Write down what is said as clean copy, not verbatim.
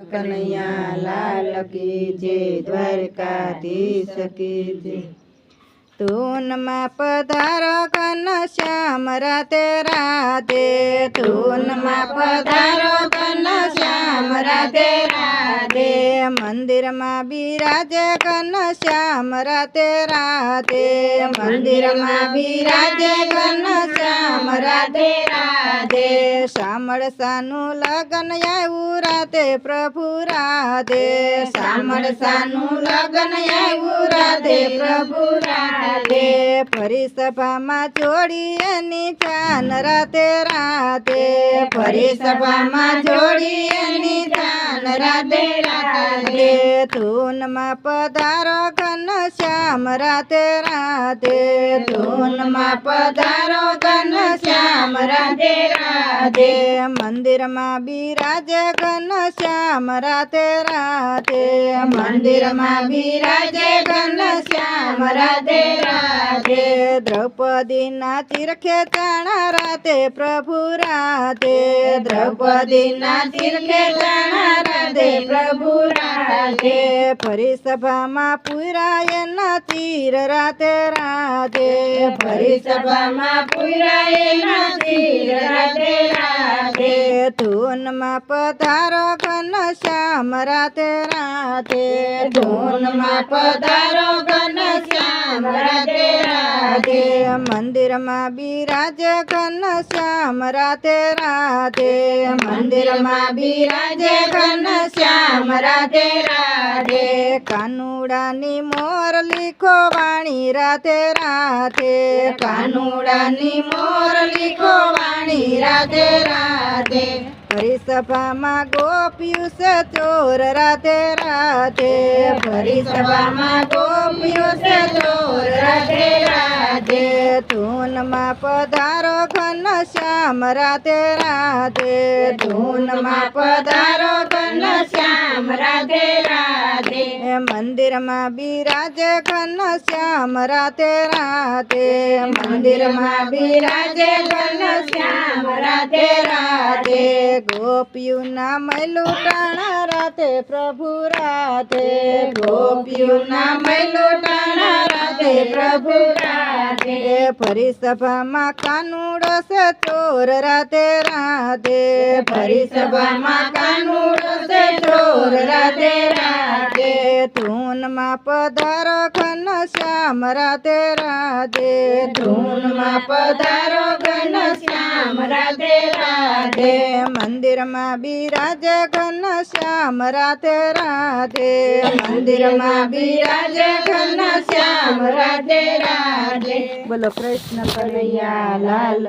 કનૈયા લાલ કી જય, દ્વારકાધીશ કી જય। તૂનમાં પધારો ઘનશ્યામ રાધે રાધે, તૂનમાં પધારો ઘનશ્યામ રાધે રાધે, મંદિરમાં બિરાજે ઘનશ્યામ રાધે રાધે, મંદિરમાં બિરાજે ઘનશ્યામ રાધે રાધે, સામળસાનું લગન આવ્યું રાધે પ્રભુ રાધે, સામળસાનું લગન આવ્યું રાધે પ્રભુ રાધે, ફરી સભામાં જોડી એની જાન રાધે રાધે, ફરી સભામાં જોડી એની જાન રાધે રાધે, ધૂનમાં પધારો ઘનશ્યામ રાધે રાધે, ધૂનમાં પધારો ઘનશ્યામ રાધે રાધે, મંદિરમાં બિરાજે ઘનશ્યામ રાધે રાધે, મંદિરમાં બિરાજે ઘનશ્યામ રાધે રાધે, દ્રૌપદીના તીર્થે ચાણા રાધે પ્રભુ રાધે, દ્રૌપદીના તીર્થે ચાણા રાધે પ્રભુ રાધે, ફરી સભામાં પુરાય ના તીર રાધે રાધે, ફરી સભામાં પુરાય ના તીર રાધે રાધે, ધૂનમાં પધારો ઘનશ્યામ રાધે રાધે, ધૂનમાં પધારો ઘનશ્યામ રાધે રાધે, મંદિરમાં બિરાજે ઘનશ્યામ રાધે રાધે, મંદિરમાં બિરાજે ઘનશ્યામ રાધે રાધે, કાનુડાની મોરલી ખોવાણી રાધે રાધે, કાનુડાની મોરલી ખોવાણી રાધે રાધે, ફરી સભામાં ગોપિયું છે ચોર રાધે રાધે, ફરી સભામાં ગોપિયું છે ચોર રાધે રાધે, ધૂનમાં પધારો ઘનશ્યામ રાધે રાધે, ધૂનમાં પધારો ઘનશ્યામ રાધે રાધે, મંદિરમાં બિરાજે ઘનશ્યામ રાધે રાધે, મંદિરમાં બિરાજે ઘનશ્યામ રાધે રાધે, ગોપિયુના મૈલું ટાણા રાધે પ્રભુ રાધે, ગોપિયુના મૈલું ટાણા રાધે પ્રભુ રાધે, ફરી સભામાં કાનુડો છે ચોર રાધે રાધે, ફરી સભામાં કાનુડો છે ચોર રાધે રાધે, ધૂનમાં પધારો ઘનશ્યામ રાધે રાધે, ધૂનમાં પધારો ઘનશ્યામ રાધે રાધે, મંદિરમાં બિરાજે ઘનશ્યામ રાધે રાધે, મંદિરમાં બિરાજે ઘનશ્યામ રાધે રાધે, બોલો કૃષ્ણ કનૈયા લાલ।